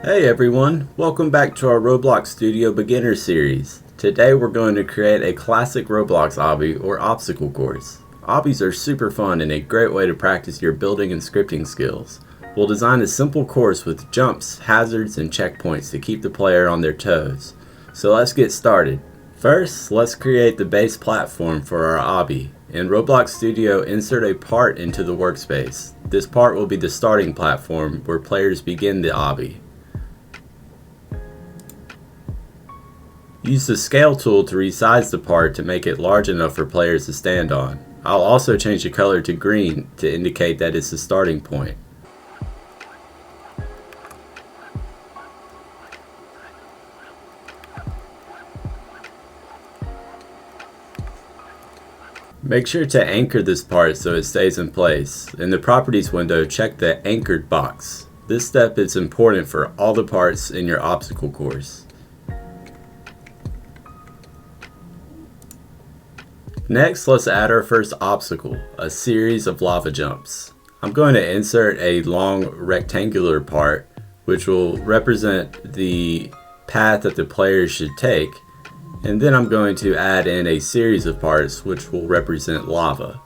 Hey everyone, welcome back to our Roblox Studio beginner series. Today we're going to create a classic Roblox obby or obstacle course. Obbies are super fun and a great way to practice your building and scripting skills. We'll design a simple course with jumps, hazards, and checkpoints to keep the player on their toes. So let's get started. First, let's create the base platform for our obby. In Roblox Studio, insert a part into the workspace. This part will be the starting platform where players begin the obby. Use the scale tool to resize the part to make it large enough for players to stand on. I'll also change the color to green to indicate that it's the starting point. Make sure to anchor this part so it stays in place. In the Properties window, check the Anchored box. This step is important for all the parts in your obstacle course. Next, let's add our first obstacle, a series of lava jumps. I'm going to insert a long rectangular part, which will represent the path that the players should take, and then I'm going to add in a series of parts which will represent lava.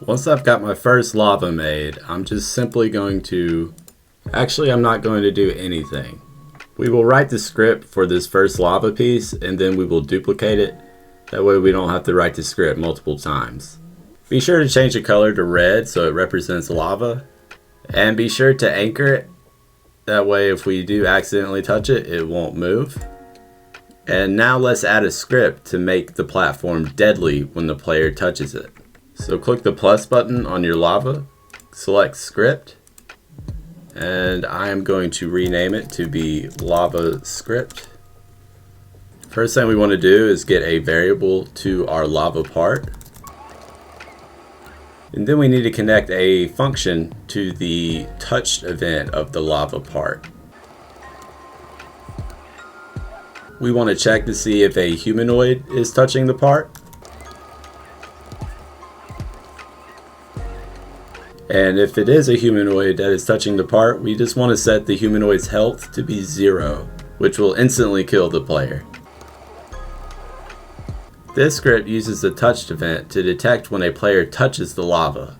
Once I've got my first lava made, I'm just simply going to... Actually, I'm not going to do anything. We will write the script for this first lava piece and then we will duplicate it. That way we don't have to write the script multiple times. Be sure to change the color to red so it represents lava. And be sure to anchor it. That way if we do accidentally touch it, it won't move. And now let's add a script to make the platform deadly when the player touches it. So click the plus button on your lava, select script, and I am going to rename it to be lava script. First thing we want to do is get a variable to our lava part. And then we need to connect a function to the touched event of the lava part. We want to check to see if a humanoid is touching the part. And if it is a humanoid that is touching the part, we just want to set the humanoid's health to be 0, which will instantly kill the player. This script uses the touched event to detect when a player touches the lava.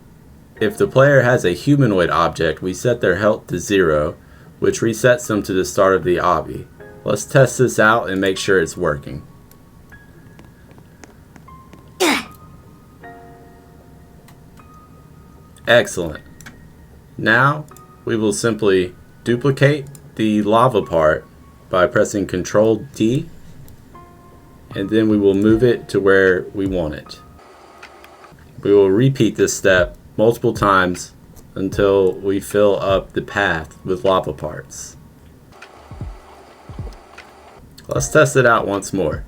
If the player has a humanoid object, we set their health to 0, which resets them to the start of the obby. Let's test this out and make sure it's working. Excellent. Now we will simply duplicate the lava part by pressing Ctrl D, and then we will move it to where we want it. We will repeat this step multiple times until we fill up the path with lava parts. Let's test it out once more.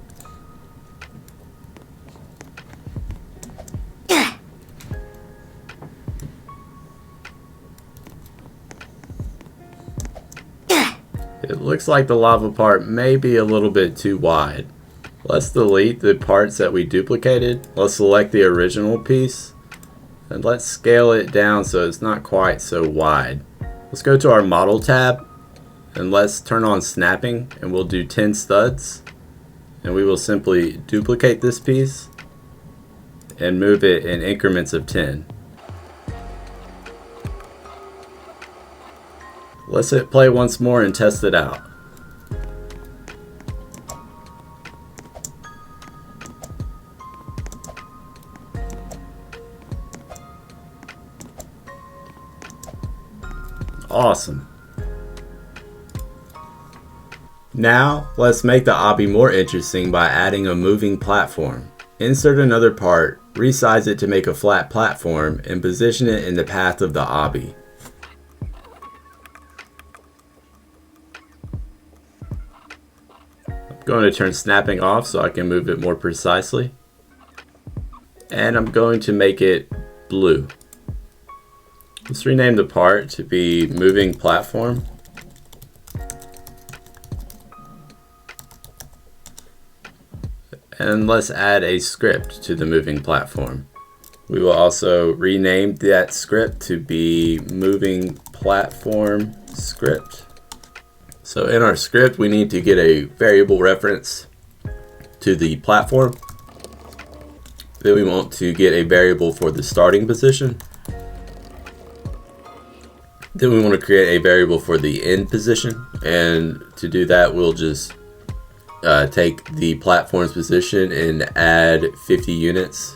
It looks like the lava part may be a little bit too wide. Let's delete the parts that we duplicated. Let's select the original piece and let's scale it down so it's not quite so wide. Let's go to our model tab and let's turn on snapping, and we'll do 10 studs, and we will simply duplicate this piece and move it in increments of 10. Let's hit play once more and test it out. Awesome. Now let's make the obby more interesting by adding a moving platform. Insert another part, resize it to make a flat platform, and position it in the path of the obby. Going to turn snapping off so I can move it more precisely. And I'm going to make it blue. Let's rename the part to be moving platform. And let's add a script to the moving platform. We will also rename that script to be moving platform script. So in our script, we need to get a variable reference to the platform. Then we want to get a variable for the starting position. Then we want to create a variable for the end position. And to do that, we'll just take the platform's position and add 50 units.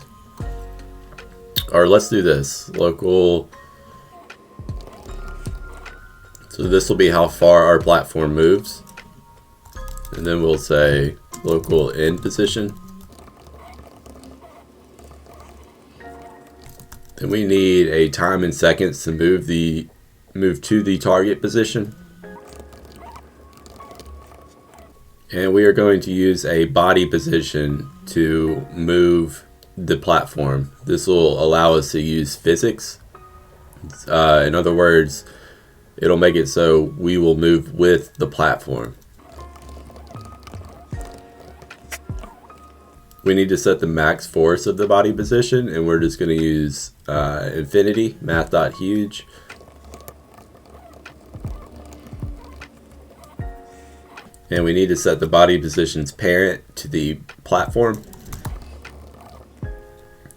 Or let's do this, local. So this will be how far our platform moves. And then we'll say local end position. Then we need a time in seconds to move to the target position. And we are going to use a body position to move the platform. This will allow us to use physics. In other words, it'll make it so we will move with the platform. We need to set the max force of the body position, and we're just going to use infinity, math.huge. And we need to set the body position's parent to the platform.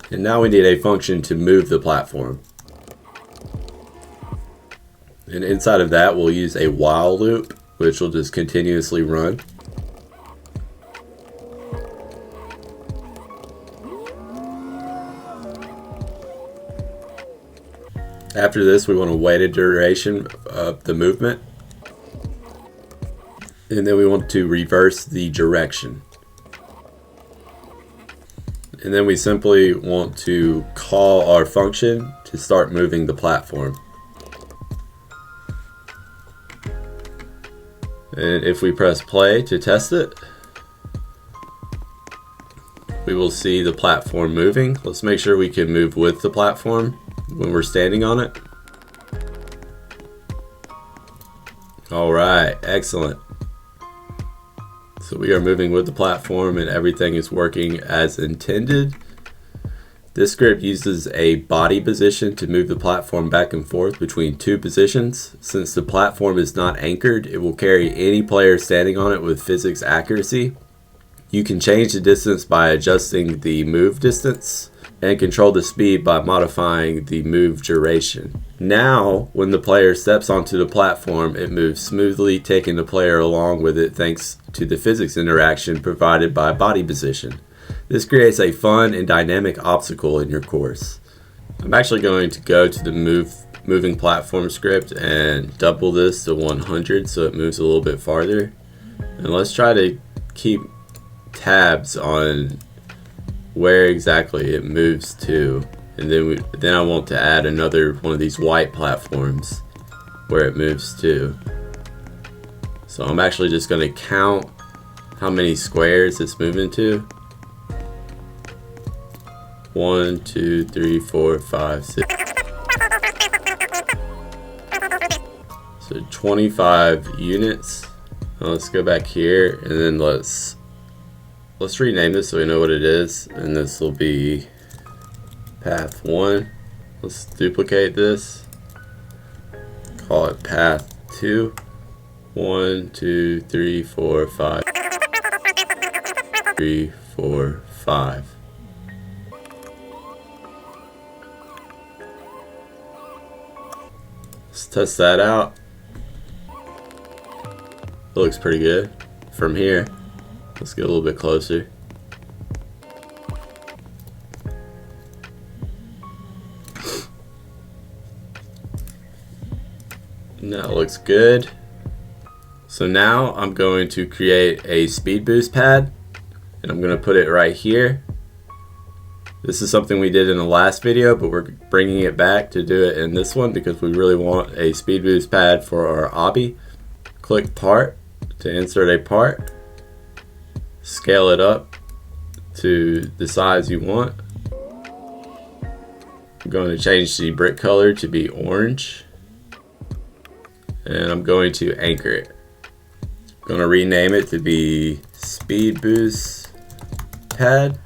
And now we need a function to move the platform. And inside of that, we'll use a while loop, which will just continuously run. After this, we want to wait a duration of the movement. And then we want to reverse the direction. And then we simply want to call our function to start moving the platform. And if we press play to test it, we will see the platform moving. Let's make sure we can move with the platform when we're standing on it. All right, excellent. So we are moving with the platform and everything is working as intended. This script uses a body position to move the platform back and forth between two positions. Since the platform is not anchored, it will carry any player standing on it with physics accuracy. You can change the distance by adjusting the move distance and control the speed by modifying the move duration. Now, when the player steps onto the platform, it moves smoothly, taking the player along with it thanks to the physics interaction provided by body position. This creates a fun and dynamic obstacle in your course. I'm actually going to go to the moving platform script and double this to 100 so it moves a little bit farther. And let's try to keep tabs on where exactly it moves to, and then I want to add another one of these white platforms where it moves to. So I'm actually just going to count how many squares it's moving to. 1, 2, 3, 4, 5, 6. So 25 units. Now let's go back here and then let's rename this so we know what it is, and this will be path 1. Let's duplicate this, call it path 2. 1, 2, 3, 4, 5. 3, 4, 5. Let's test that out. It looks pretty good from here. Let's get a little bit closer. That looks good. So now I'm going to create a speed boost pad, and I'm going to put it right here. This is something we did in the last video, but we're bringing it back to do it in this one because we really want a speed boost pad for our obby. Click part to insert a part. Scale it up to the size you want. I'm going to change the brick color to be orange, and I'm going to anchor it. I'm going to rename it to be speed boost pad,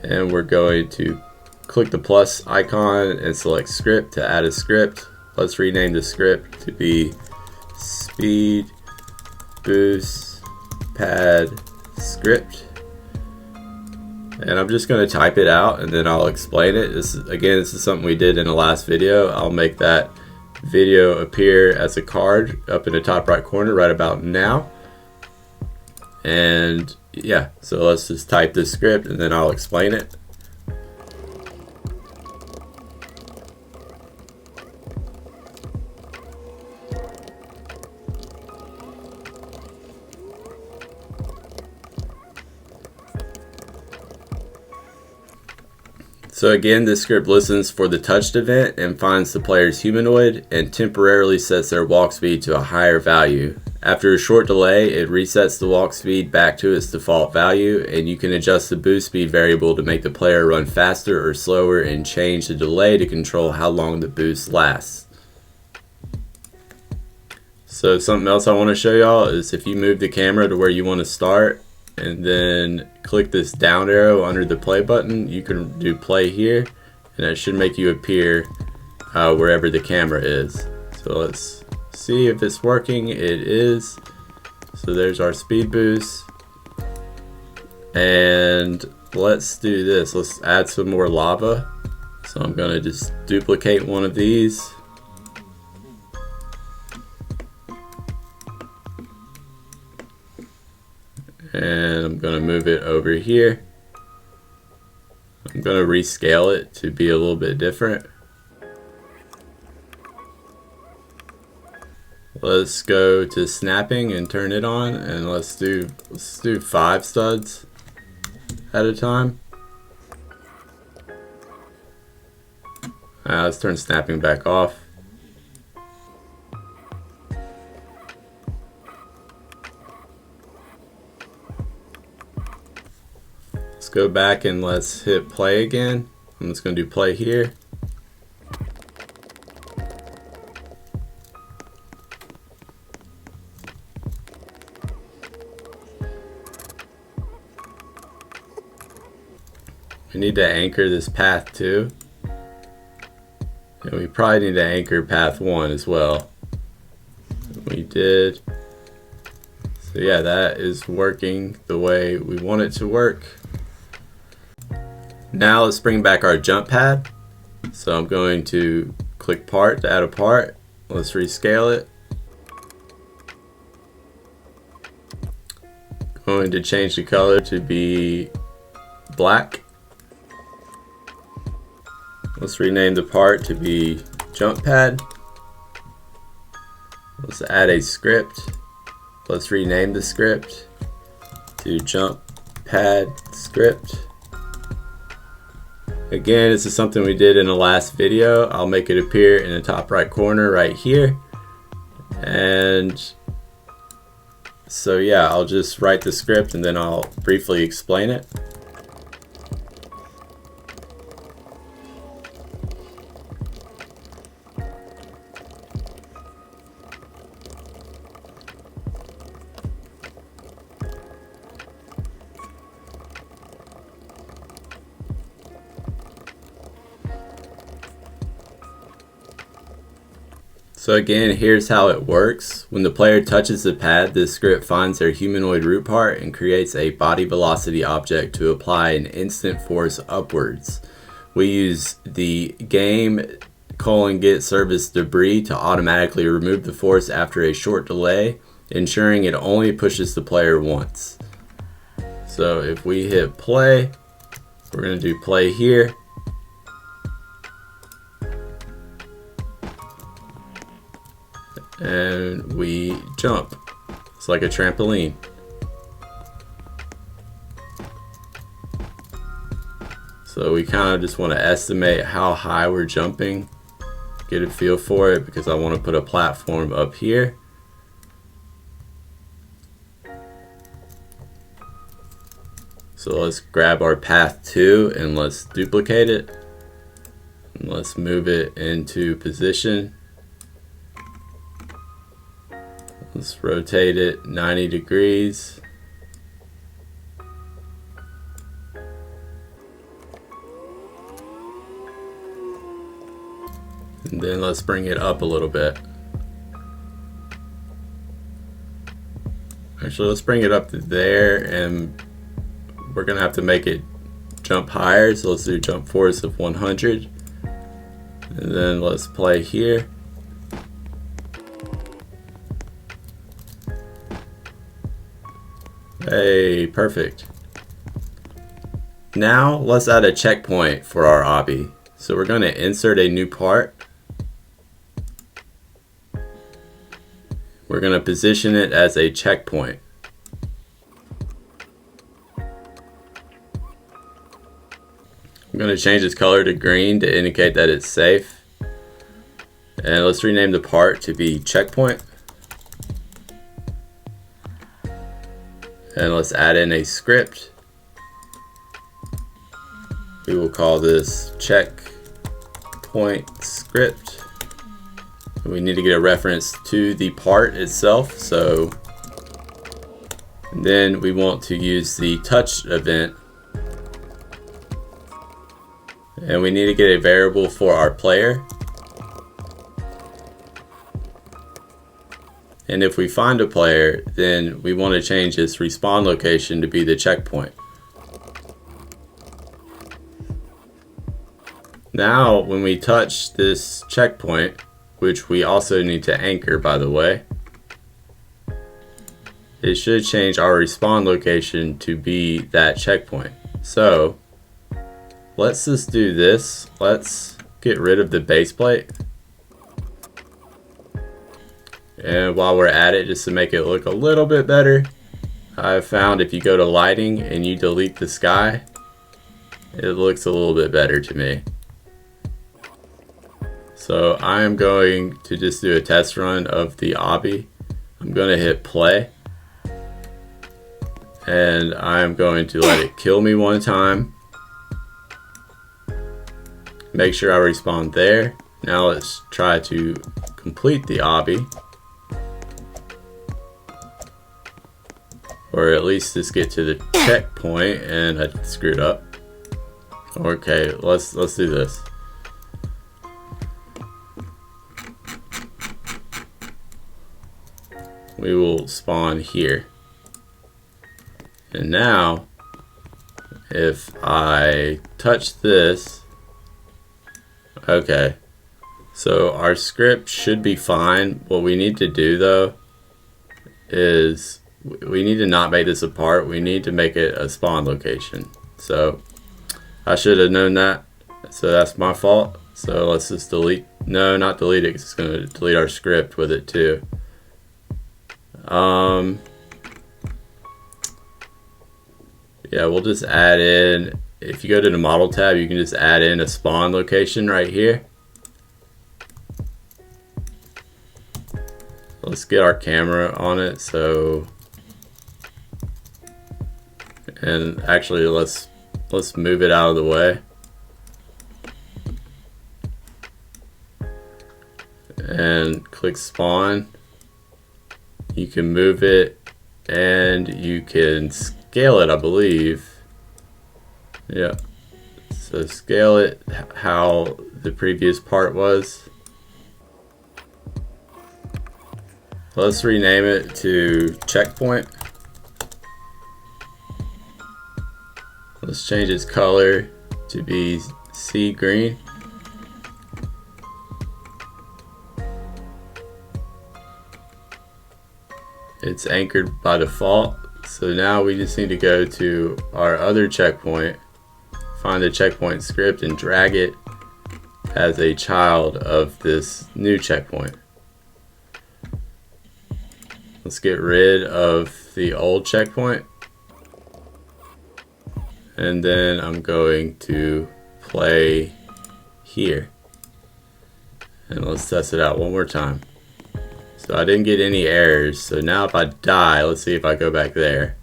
and we're going to click the plus icon and select script to add a script. Let's rename the script to be speed boost pad script, and I'm just going to type it out and then I'll explain it. This is something we did in the last video. I'll make that video appear as a card up in the top right corner right about now. And yeah, so let's just type this script and then I'll explain it. So again, this script listens for the touched event and finds the player's humanoid and temporarily sets their walk speed to a higher value. After a short delay, it resets the walk speed back to its default value, and you can adjust the boost speed variable to make the player run faster or slower and change the delay to control how long the boost lasts. So something else I want to show y'all is if you move the camera to where you want to start, and then click this down arrow under the play button, you can do play here, and it should make you appear wherever the camera is. So let's see if it's working. It is. So there's our speed boost, and let's do this. Let's add some more lava. So I'm going to just duplicate one of these. And I'm going to move it over here. I'm going to rescale it to be a little bit different. Let's go to snapping and turn it on, and let's do 5 studs at a time. Let's turn snapping back off. Let's go back and let's hit play again. I'm just going to do play here. We need to anchor this path too. And we probably need to anchor path 1 as well. We did. So yeah, that is working the way we want it to work. Now let's bring back our jump pad. So I'm going to click part to add a part. Let's rescale it. Going to change the color to be black. Let's rename the part to be jump pad. Let's add a script. Let's rename the script to jump pad script. Again, this is something we did in the last video. I'll make it appear in the top right corner right here. And so yeah, I'll just write the script and then I'll briefly explain it. So again, here's how it works. When the player touches the pad, this script finds their humanoid root part and creates a body velocity object to apply an instant force upwards. We use the game:get service debris to automatically remove the force after a short delay, ensuring it only pushes the player once. So if we hit play, we're going to do play here. And we jump. It's like a trampoline. So we kind of just want to estimate how high we're jumping, get a feel for it, because I want to put a platform up here. So let's grab our path 2 and let's duplicate it. And let's move it into position. Let's rotate it 90 degrees. And then let's bring it up a little bit. Actually, let's bring it up to there, and we're gonna have to make it jump higher, so let's do jump force of 100. And then let's play here. Hey, perfect. Now let's add a checkpoint for our obby. So we're going to insert a new part. We're going to position it as a checkpoint. I'm going to change its color to green to indicate that it's safe. And let's rename the part to be checkpoint. And let's add in a script. We will call this checkpoint script. We need to get a reference to the part itself. So then we want to use the touch event. And we need to get a variable for our player. And if we find a player, then we want to change its respawn location to be the checkpoint. Now, when we touch this checkpoint, which we also need to anchor, by the way, it should change our respawn location to be that checkpoint. So, let's just do this. Let's get rid of the base plate. And while we're at it, just to make it look a little bit better, I've found if you go to lighting and you delete the sky, it looks a little bit better to me. So I'm going to just do a test run of the obby. I'm going to hit play. And I'm going to let it kill me one time. Make sure I respawn there. Now let's try to complete the obby. Or at least just get to the checkpoint, and I screwed up. Okay, let's do this. We will spawn here. And now, if I touch this, okay, so our script should be fine. What we need to do though is we need to not make this a part. We need to make it a spawn location. So I should have known that. So that's my fault. So let's just delete. No, not delete it, 'cause it's going to delete our script with it too. Yeah, we'll just add in. If you go to the model tab, you can just add in a spawn location right here. Let's get our camera on it. So. And actually, let's move it out of the way. And click spawn. You can move it and you can scale it, I believe. Yeah. So scale it how the previous part was. Let's rename it to checkpoint. Let's change its color to be sea green. It's anchored by default. So now we just need to go to our other checkpoint, find the checkpoint script and drag it as a child of this new checkpoint. Let's get rid of the old checkpoint. And then I'm going to play here. And let's test it out one more time. So I didn't get any errors. So now if I die, let's see if I go back there.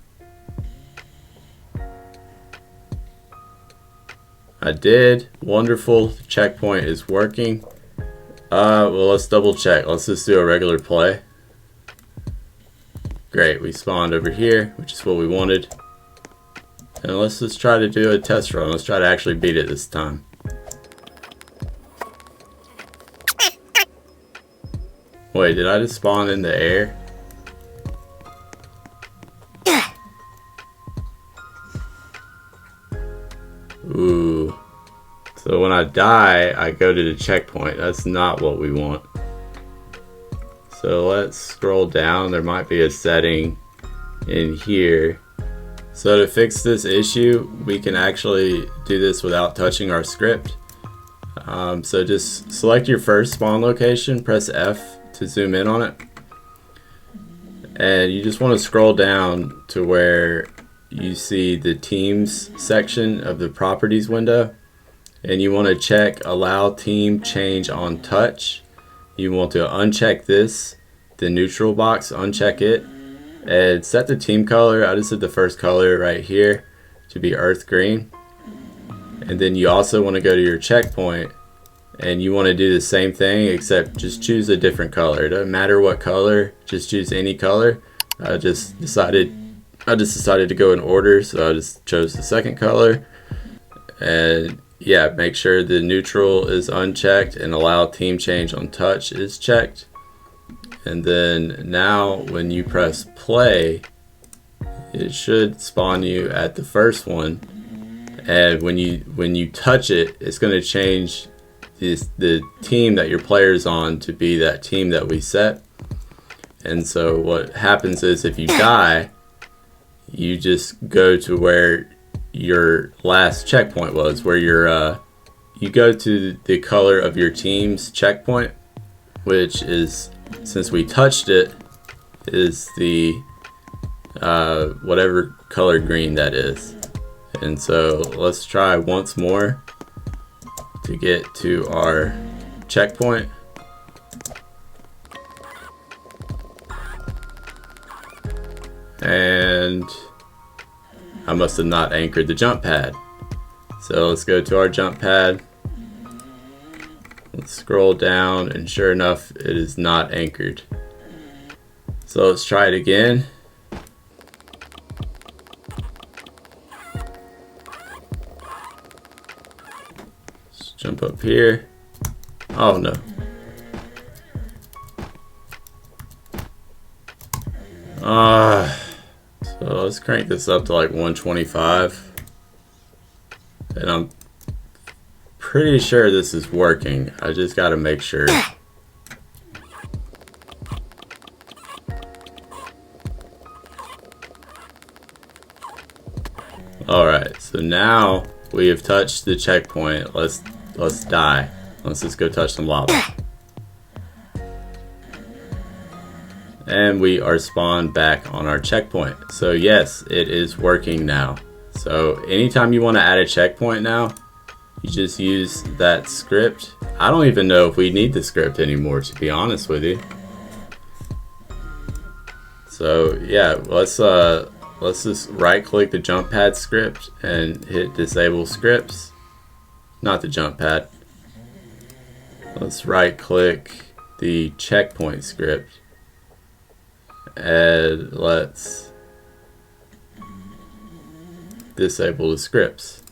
I did. Wonderful. The checkpoint is working. Well, let's double check. Let's just do a regular play. Great, we spawned over here, which is what we wanted. And let's just try to do a test run. Let's try to actually beat it this time. Wait, did I just spawn in the air? Ooh. So when I die, I go to the checkpoint. That's not what we want. So let's scroll down. There might be a setting in here. So to fix this issue, we can actually do this without touching our script. So just select your first spawn location, press F to zoom in on it. And you just want to scroll down to where you see the teams section of the properties window. And you want to check allow team change on touch. You want to uncheck this, the neutral box, uncheck it. And set the team color. I just did the first color right here to be earth green. And then you also want to go to your checkpoint and you want to do the same thing, except just choose a different color. It doesn't matter what color, just choose any color. I just decided to go in order, so I just chose the second color. And yeah, make sure the neutral is unchecked and allow team change on touch is checked. And then now when you press play, it should spawn you at the first one. And when you touch it, it's going to change the team that your player's on to be that team that we set. And so what happens is if you die, you just go to where your last checkpoint was, where you go to the color of your team's checkpoint, which is, since we touched it, is the whatever color green that is. And so let's try once more to get to our checkpoint. And I must have not anchored the jump pad. So let's go to our jump pad. Let's scroll down, and sure enough, it is not anchored. So let's try it again. Let's jump up here. Oh no. So let's crank this up to like 125. And I'm pretty sure this is working. I just gotta make sure. Alright, so now we have touched the checkpoint. Let's die. Let's just go touch some lava. And we are spawned back on our checkpoint. So yes, it is working now. So anytime you want to add a checkpoint now, you just use that script. I don't even know if we need the script anymore, to be honest with you. So yeah, let's just right click the jump pad script and hit disable scripts. Not the jump pad. Let's right click the checkpoint script. And let's disable the scripts.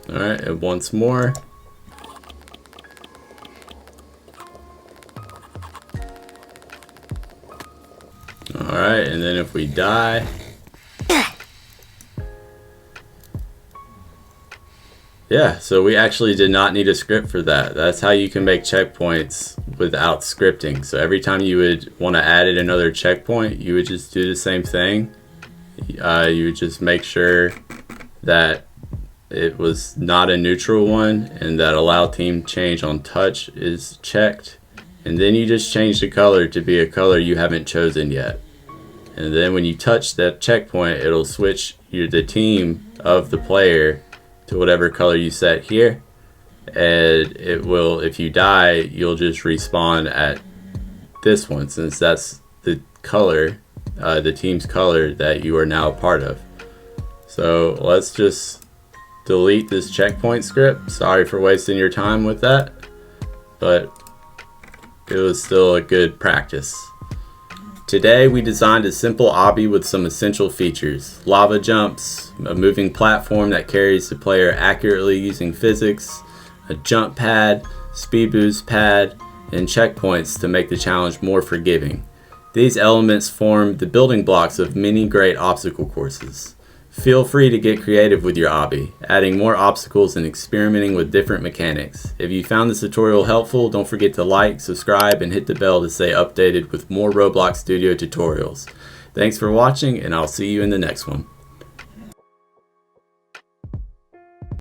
Alright, and once more. Alright, and then if we die, yeah, so we actually did not need a script for that. That's how you can make checkpoints without scripting. So every time you would want to add in another checkpoint, you would just do the same thing. You would just make sure that it was not a neutral one and that allow team change on touch is checked. And then you just change the color to be a color you haven't chosen yet. And then when you touch that checkpoint, it'll switch the team of the player to whatever color you set here, and it will, if you die, you'll just respawn at this one, since that's the color, the team's color that you are now a part of. So let's just delete this checkpoint script. Sorry for wasting your time with that, but it was still a good practice. Today we designed a simple obby with some essential features: lava jumps, a moving platform that carries the player accurately using physics, a jump pad, speed boost pad, and checkpoints to make the challenge more forgiving. These elements form the building blocks of many great obstacle courses. Feel free to get creative with your obby, adding more obstacles and experimenting with different mechanics. If you found this tutorial helpful, don't forget to like, subscribe, and hit the bell to stay updated with more Roblox Studio tutorials. Thanks for watching, and I'll see you in the next one.